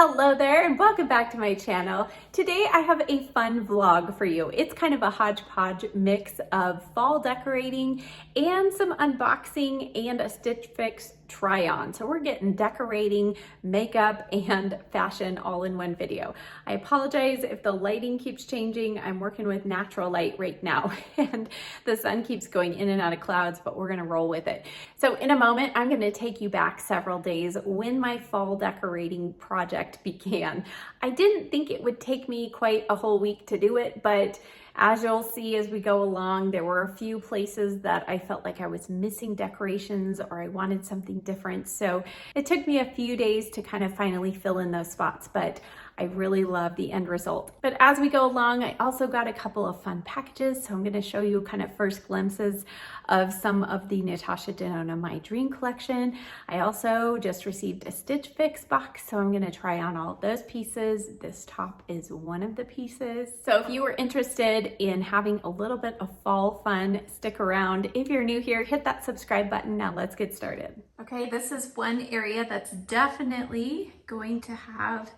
Hello there and welcome back to my channel. Today I have a fun vlog for you. It's kind of a hodgepodge mix of fall decorating and some unboxing and a Stitch Fix try on. So we're getting decorating, makeup, and fashion all in one video. I apologize if the lighting keeps changing. I'm working with natural light right now and the sun keeps going in and out of clouds, but we're gonna roll with it. So in a moment, I'm gonna take you back several days when my fall decorating project began. I didn't think it would take me quite a whole week to do it, but as you'll see as we go along, there were a few places that I felt like I was missing decorations or I wanted something different. So it took me a few days to kind of finally fill in those spots, but I really love the end result. But as we go along, I also got a couple of fun packages. So I'm going to show you kind of first glimpses of some of the Natasha Denona My Dream collection. I also just received a Stitch Fix box, so I'm going to try on all of those pieces. This top is one of the pieces. So if you were interested in having a little bit of fall fun, stick around. If you're new here, hit that subscribe button. Now let's get started. Okay, this is one area that's definitely going to have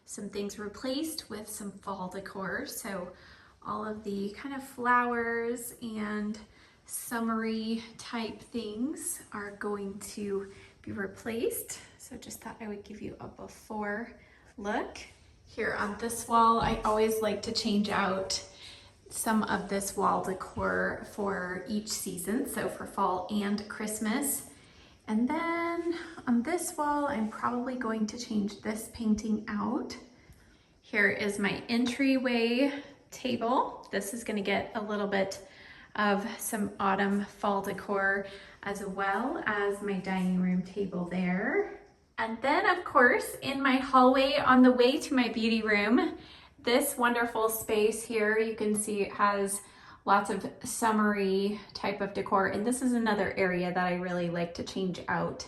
some things replaced with some fall decor. So all of the kind of flowers and summery type things are going to be replaced. So just thought I would give you a before look. Here on this wall, I always like to change out some of this wall decor for each season. So for fall and Christmas. And then on this wall, I'm probably going to change this painting out. Here is my entryway table. This is going to get a little bit of some autumn fall decor, as well as my dining room table there. And then of course, in my hallway on the way to my beauty room, this wonderful space here, you can see it has lots of summery type of decor. And this is another area that I really like to change out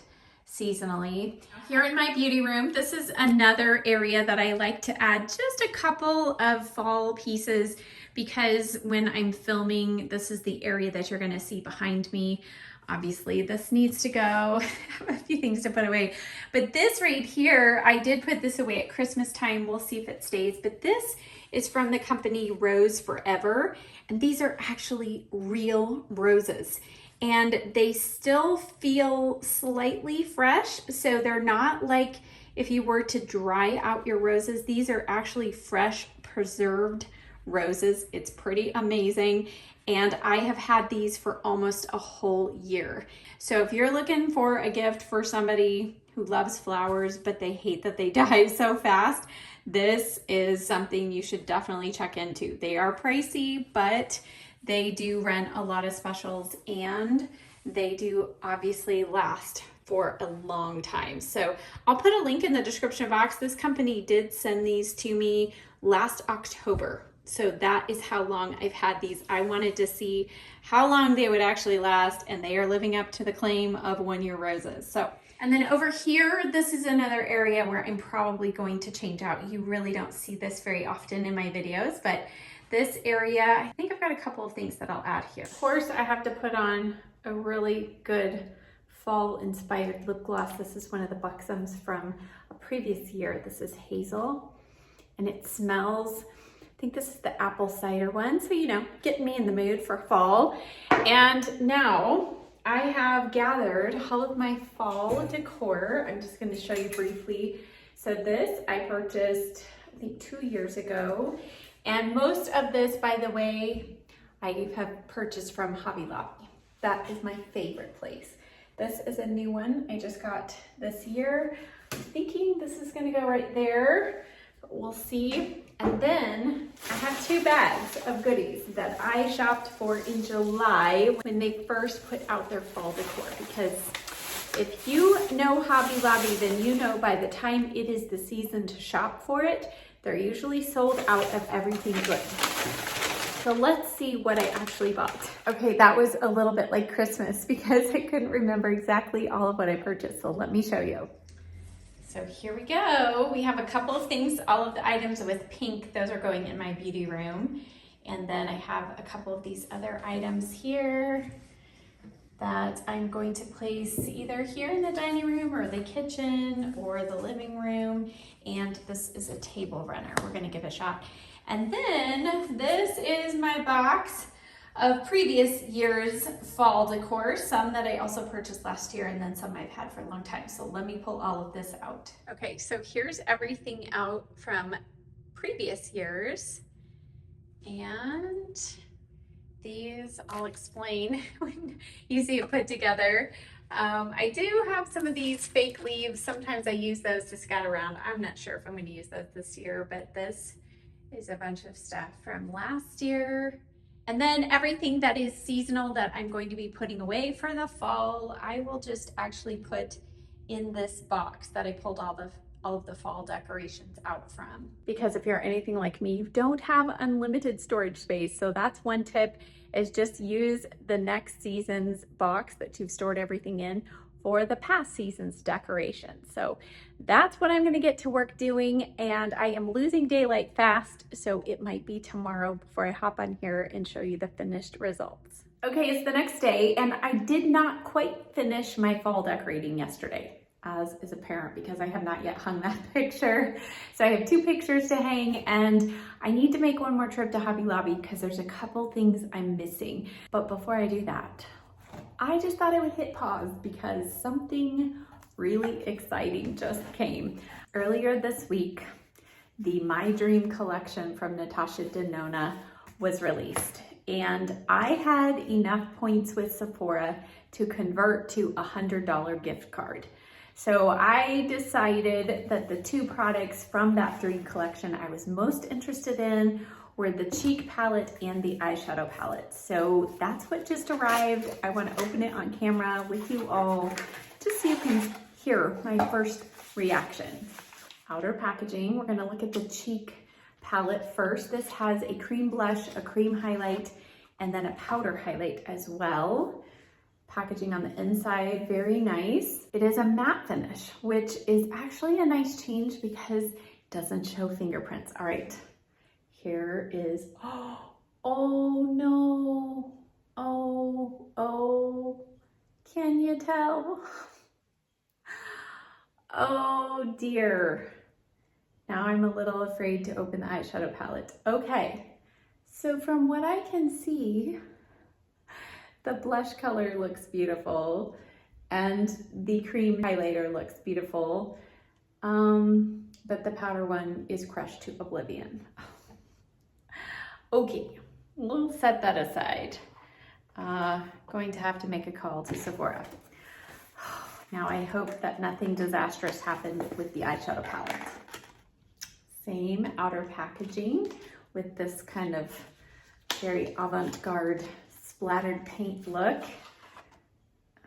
seasonally. Here in my beauty room, this is another area that I like to add just a couple of fall pieces, because when I'm filming, this is the area that you're gonna see behind me. Obviously this needs to go. I have a few things to put away, but this right here, I did put this away at Christmas time. We'll see if it stays, but this is from the company Rose Forever. And these are actually real roses and they still feel slightly fresh. So they're not like if you were to dry out your roses, these are actually fresh preserved roses. It's pretty amazing. And I have had these for almost a whole year. So if you're looking for a gift for somebody who loves flowers, but they hate that they die so fast, this is something you should definitely check into. They are pricey, but they do run a lot of specials and they do obviously last for a long time. So I'll put a link in the description box. This company did send these to me last October. So that is how long I've had these. I wanted to see how long they would actually last, and they are living up to the claim of 1-year roses. So, and then over here, this is another area where I'm probably going to change out. You really don't see this very often in my videos, but this area, I think I've got a couple of things that I'll add here. Of course, I have to put on a really good fall inspired lip gloss. This is one of the Buxoms from a previous year. This is Hazel, and it smells, I think this is the apple cider one. So, you know, getting me in the mood for fall. And now I have gathered all of my fall decor. I'm just going to show you briefly. So this I purchased, I think 2 years ago. And most of this, by the way, I have purchased from Hobby Lobby. That is my favorite place. This is a new one I just got this year. I'm thinking this is going to go right there. We'll see. And then I have 2 bags of goodies that I shopped for in July when they first put out their fall decor, because if you know Hobby Lobby, then you know by the time it is the season to shop for it, they're usually sold out of everything good. So let's see what I actually bought. Okay, that was a little bit like Christmas because I couldn't remember exactly all of what I purchased. So let me show you. So here we go. We have a couple of things, all of the items with pink, those are going in my beauty room. And then I have a couple of these other items here. that I'm going to place either here in the dining room or the kitchen or the living room. And this is a table runner. We're gonna give it a shot. And then this is my box of previous year's fall decor, some that I also purchased last year and then some I've had for a long time. So let me pull all of this out. Okay, so here's everything out from previous years. And these I'll explain when you see it put together. I do have some of these fake leaves. Sometimes I use those to scatter around. I'm not sure if I'm going to use those this year, but this is a bunch of stuff from last year. And then everything that is seasonal that I'm going to be putting away for the fall, I will just actually put in this box that I pulled all of the fall decorations out from. Because if you're anything like me, you don't have unlimited storage space. So that's one tip, is just use the next season's box that you've stored everything in for the past season's decorations. So that's what I'm gonna get to work doing, and I am losing daylight fast, so it might be tomorrow before I hop on here and show you the finished results. Okay, it's the next day, and I did not quite finish my fall decorating yesterday, as is apparent because I have not yet hung that picture. So I have 2 pictures to hang, and I need to make one more trip to Hobby Lobby because there's a couple things I'm missing. But before I do that, I just thought I would hit pause because something really exciting just came. Earlier this week, the My Dream collection from Natasha Denona was released, and I had enough points with Sephora to convert to a $100 gift card. So I decided that the 2 products from that Dream collection I was most interested in were the cheek palette and the eyeshadow palette. So that's what just arrived. I want to open it on camera with you all just so you can hear my first reaction. Outer packaging, we're going to look at the cheek palette first. This has a cream blush, a cream highlight, and then a powder highlight as well. Packaging on the inside, very nice. It is a matte finish, which is actually a nice change because it doesn't show fingerprints. All right, here is, oh no, oh, can you tell? Oh dear. Now I'm a little afraid to open the eyeshadow palette. Okay, so from what I can see, the blush color looks beautiful and the cream highlighter looks beautiful, but the powder one is crushed to oblivion. Okay, we'll set that aside. Going to have to make a call to Sephora. Now I hope that nothing disastrous happened with the eyeshadow palette. Same outer packaging with this kind of very avant-garde splattered paint look.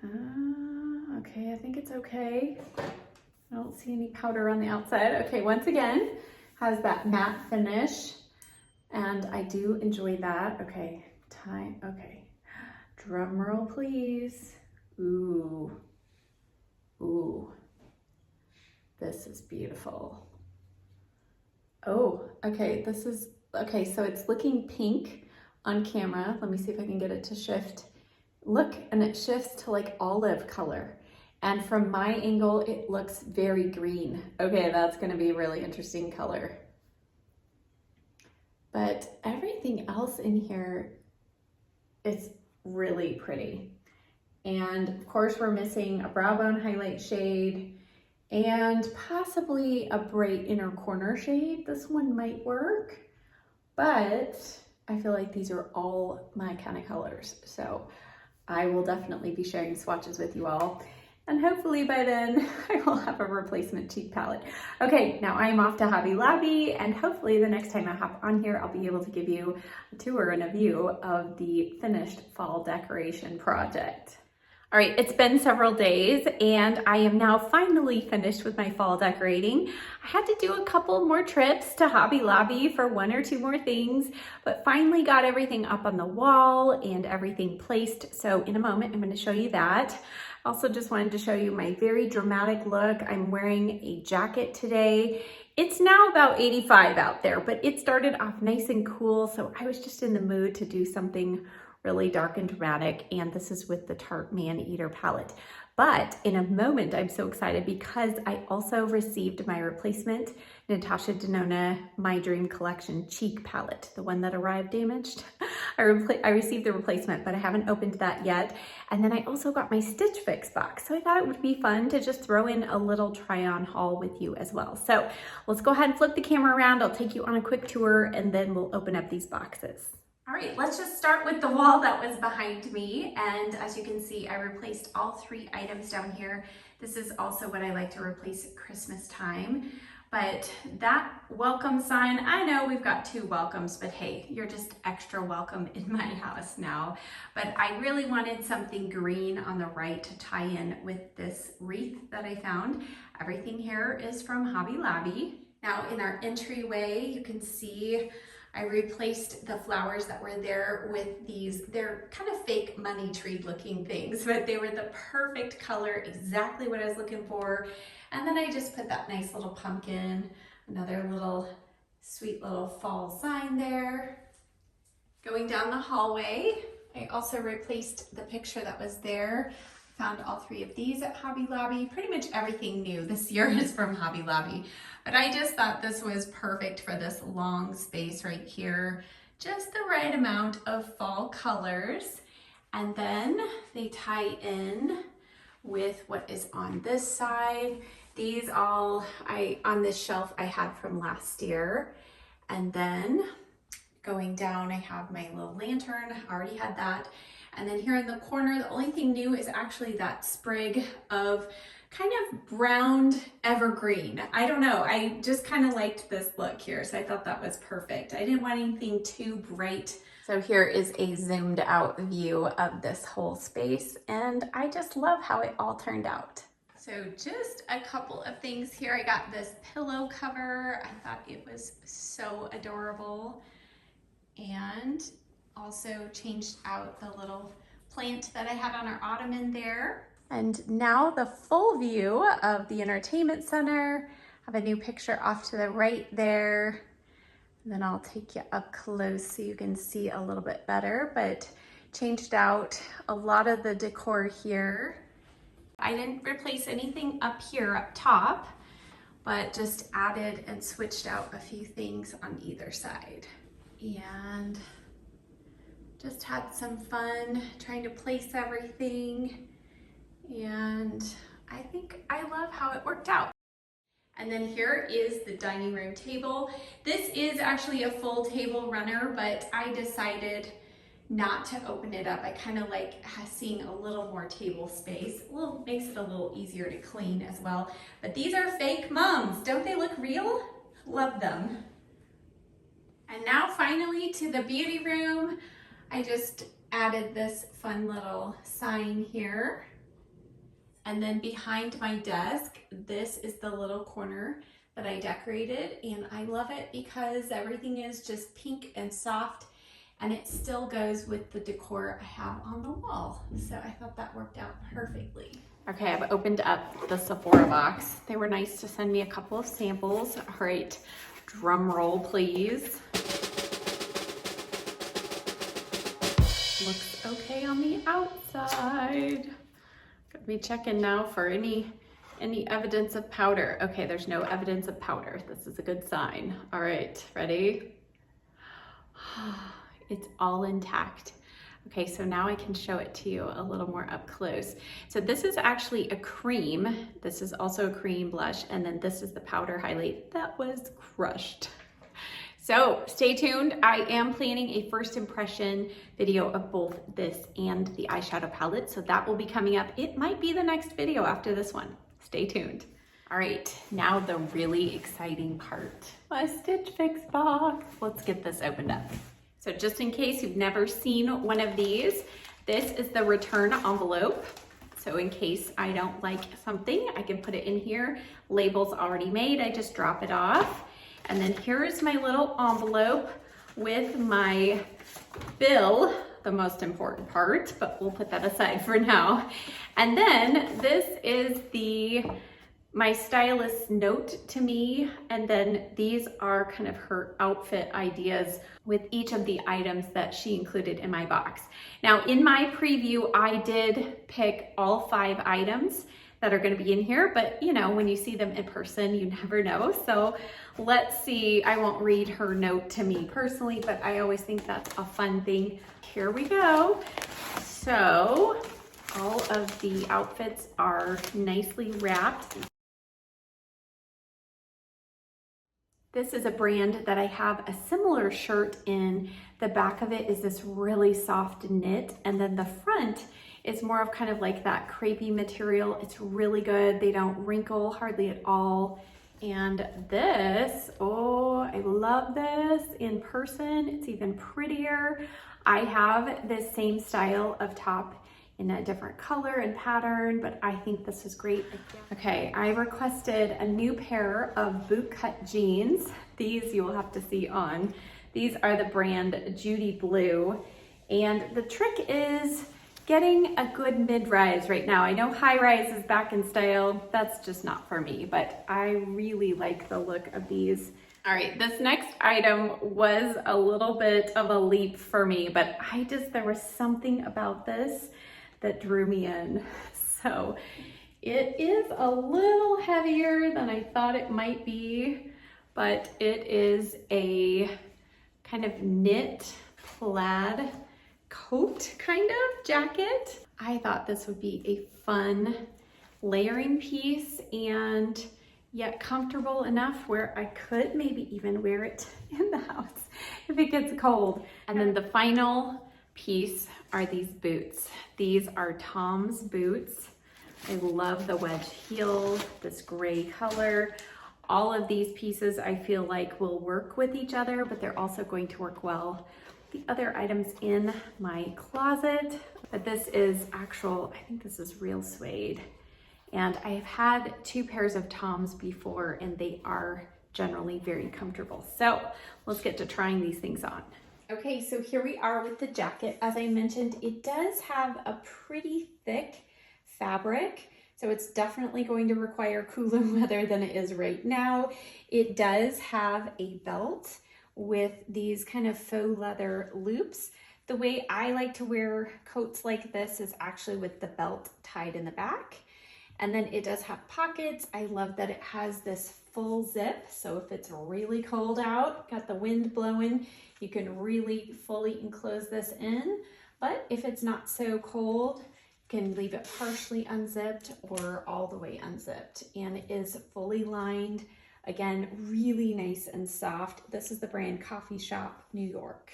Okay, I think it's okay. I don't see any powder on the outside. Okay, once again, has that matte finish, and I do enjoy that. Okay, okay. Drum roll, please. Ooh, this is beautiful. Oh, okay, okay, so it's looking pink on camera. Let me see if I can get it to shift. Look, and it shifts to like olive color. And from my angle, it looks very green. Okay, that's gonna be a really interesting color. But everything else in here is really pretty. And of course, we're missing a brow bone highlight shade and possibly a bright inner corner shade. This one might work, but I feel like these are all my kind of colors. So I will definitely be sharing swatches with you all. And hopefully by then I will have a replacement cheek palette. Okay, now I am off to Hobby Lobby, and hopefully the next time I hop on here, I'll be able to give you a tour and a view of the finished fall decoration project. All right, it's been several days and I am now finally finished with my fall decorating. I had to do a couple more trips to Hobby Lobby for 1 or 2 more things, but finally got everything up on the wall and everything placed. So in a moment, I'm going to show you that. Also just wanted to show you my very dramatic look. I'm wearing a jacket today. It's now about 85 out there, but it started off nice and cool. So I was just in the mood to do something really dark and dramatic, and this is with the Tarte Man Eater palette. But in a moment, I'm so excited because I also received my replacement Natasha Denona My Dream Collection Cheek palette, the one that arrived damaged. I received the replacement, but I haven't opened that yet. And then I also got my Stitch Fix box. So I thought it would be fun to just throw in a little try on haul with you as well. So let's go ahead and flip the camera around. I'll take you on a quick tour and then we'll open up these boxes. All right, let's just start with the wall that was behind me. And as you can see, I replaced all 3 items down here. This is also what I like to replace at Christmas time. But that welcome sign, I know we've got 2 welcomes, but hey, you're just extra welcome in my house now. But I really wanted something green on the right to tie in with this wreath that I found. Everything here is from Hobby Lobby. Now in our entryway, you can see I replaced the flowers that were there with these, they're kind of fake money tree looking things, but they were the perfect color, exactly what I was looking for. And then I just put that nice little pumpkin, another little sweet little fall sign there. Going down the hallway, I also replaced the picture that was there. Found all 3 of these at Hobby Lobby. Pretty much everything new this year is from Hobby Lobby. But I just thought this was perfect for this long space right here. Just the right amount of fall colors. And then they tie in with what is on this side. These all, on this shelf I had from last year. And then going down, I have my little lantern. I already had that. And then here in the corner, the only thing new is actually that sprig of kind of browned evergreen. I don't know, I just kind of liked this look here, so I thought that was perfect. I didn't want anything too bright. So here is a zoomed out view of this whole space, and I just love how it all turned out. So just a couple of things here. I got this pillow cover. I thought it was so adorable. And also changed out the little plant that I had on our ottoman there. And now the full view of the entertainment center. I have a new picture off to the right there. And then I'll take you up close so you can see a little bit better, but changed out a lot of the decor here. I didn't replace anything up here up top, but just added and switched out a few things on either side. And just had some fun trying to place everything, and I think I love how it worked out. And then here is the dining room table. This is actually a full table runner, but I decided not to open it up. I kind of like seeing a little more table space. Makes it a little easier to clean as well. But these are fake mums. Don't they look real? Love them. And now finally to the beauty room. I just added this fun little sign here. And then behind my desk, this is the little corner that I decorated, and I love it because everything is just pink and soft, and it still goes with the decor I have on the wall. So I thought that worked out perfectly. Okay, I've opened up the Sephora box. They were nice to send me a couple of samples. All right, drum roll please. Looks okay on the outside. Gotta be checking now for any evidence of powder. Okay, there's no evidence of powder. This is a good sign. All right, ready? It's all intact. Okay, so now I can show it to you a little more up close. So this is actually a cream. This is also a cream blush, and then this is the powder highlight that was crushed. So stay tuned. I am planning a first impression video of both this and the eyeshadow palette. So that will be coming up. It might be the next video after this one. Stay tuned. All right, now the really exciting part. My Stitch Fix box. Let's get this opened up. So just in case you've never seen one of these, this is the return envelope. So in case I don't like something, I can put it in here. Label's already made, I just drop it off. And then here's my little envelope with my bill, the most important part, but we'll put that aside for now. And then this is the my stylist's note to me, and then these are kind of her outfit ideas with each of the items that she included in my box. Now in my preview, I did pick all 5 items that are going to be in here, but you know, when you see them in person, you never know. So let's see. I won't read her note to me personally, but I always think that's a fun thing. Here we go. So all of the outfits are nicely wrapped. This is a brand that I have a similar shirt in. The back of it is this really soft knit, and then the front is more of kind of like that crepey material. It's really good. They don't wrinkle hardly at all. And this, oh, I love this in person. It's even prettier. I have this same style of top in a different color and pattern, but I think this is great. Okay, I requested a new pair of bootcut jeans. These you will have to see on. These are the brand JUDY Blue. And the trick is getting a good mid-rise right now. I know high-rise is back in style. That's just not for me, but I really like the look of these. All right, this next item was a little bit of a leap for me, but there was something about this that drew me in. So it is a little heavier than I thought it might be, but it is a kind of knit plaid coat kind of jacket. I thought this would be a fun layering piece and yet comfortable enough where I could maybe even wear it in the house if it gets cold. And then the final piece are these boots. These are Tom's boots. I love the wedge heel, this gray color. All of these pieces I feel like will work with each other, but they're also going to work well with the other items in my closet. But this is actual, I think this is real suede. And I've had 2 pairs of Toms before and they are generally very comfortable. So let's get to trying these things on. Okay, so here we are with the jacket. As I mentioned, it does have a pretty thick fabric, so it's definitely going to require cooler weather than it is right now. It does have a belt with these kind of faux leather loops. The way I like to wear coats like this is actually with the belt tied in the back. And then it does have pockets. I love that it has this full zip, so if it's really cold out, got the wind blowing, you can really fully enclose this in. But if it's not so cold, you can leave it partially unzipped or all the way unzipped. And it is fully lined. Again, really nice and soft. This is the brand COFFEESHOP, New York.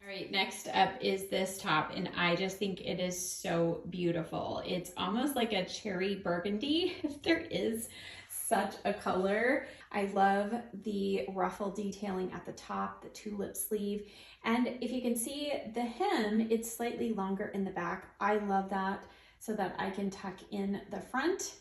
All right, next up is this top, and I just think it is so beautiful. It's almost like a cherry burgundy, if there is such a color. I love the ruffle detailing at the top, the tulip sleeve, and if you can see the hem, it's slightly longer in the back. I love that so that I can tuck in the front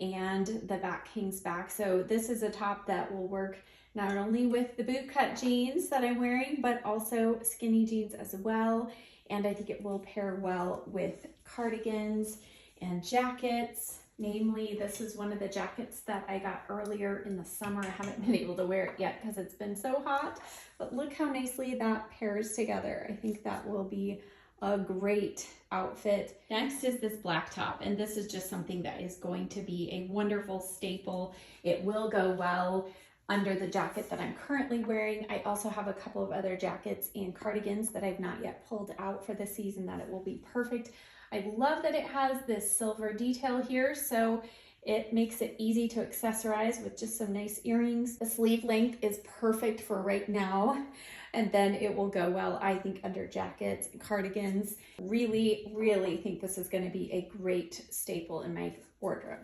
and the back hangs back. So this is a top that will work not only with the bootcut jeans that I'm wearing, but also skinny jeans as well. And I think it will pair well with cardigans and jackets. Namely, this is one of the jackets that I got earlier in the summer. I haven't been able to wear it yet because it's been so hot, but look how nicely that pairs together. I think that will be a great outfit. Next is this black top, and this is just something that is going to be a wonderful staple. It will go well under the jacket that I'm currently wearing. I also have a couple of other jackets and cardigans that I've not yet pulled out for the season that it will be perfect. I love that it has this silver detail here, so it makes it easy to accessorize with just some nice earrings. The sleeve length is perfect for right now, and then it will go well, I think, under jackets and cardigans. Really, really think this is going to be a great staple in my wardrobe.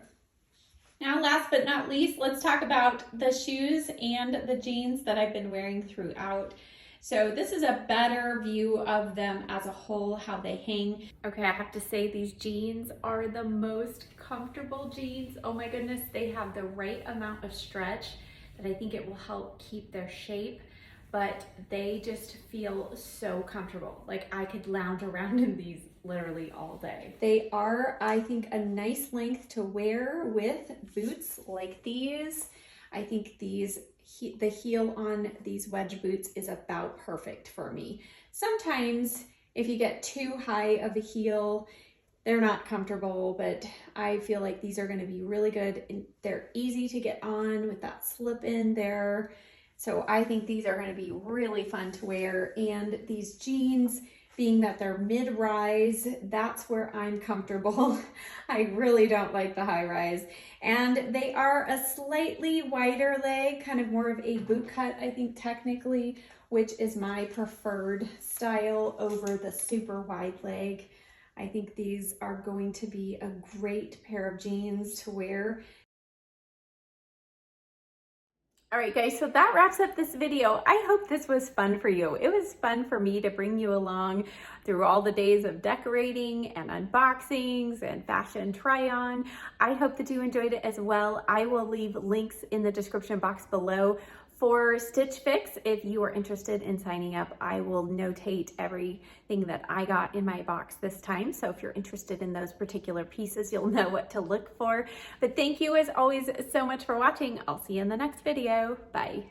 Now, last but not least, let's talk about the shoes and the jeans that I've been wearing throughout. So this is a better view of them as a whole, how they hang. Okay, I have to say these jeans are the most comfortable jeans. Oh my goodness, they have the right amount of stretch that I think it will help keep their shape, but they just feel so comfortable. Like I could lounge around in these literally all day. They are, I think, a nice length to wear with boots like these. I think the heel on these wedge boots is about perfect for me. Sometimes if you get too high of a heel, they're not comfortable, but I feel like these are going to be really good, and they're easy to get on with that slip in there. So I think these are going to be really fun to wear. And these jeans, being that they're mid-rise, that's where I'm comfortable. I really don't like the high rise. And they are a slightly wider leg, kind of more of a boot cut, I think technically, which is my preferred style over the super wide leg. I think these are going to be a great pair of jeans to wear. All right, guys, so that wraps up this video. I hope this was fun for you. It was fun for me to bring you along through all the days of decorating and unboxings and fashion try-on. I hope that you enjoyed it as well. I will leave links in the description box below for Stitch Fix. If you are interested in signing up, I will notate everything that I got in my box this time. So if you're interested in those particular pieces, you'll know what to look for. But thank you as always so much for watching. I'll see you in the next video. Bye.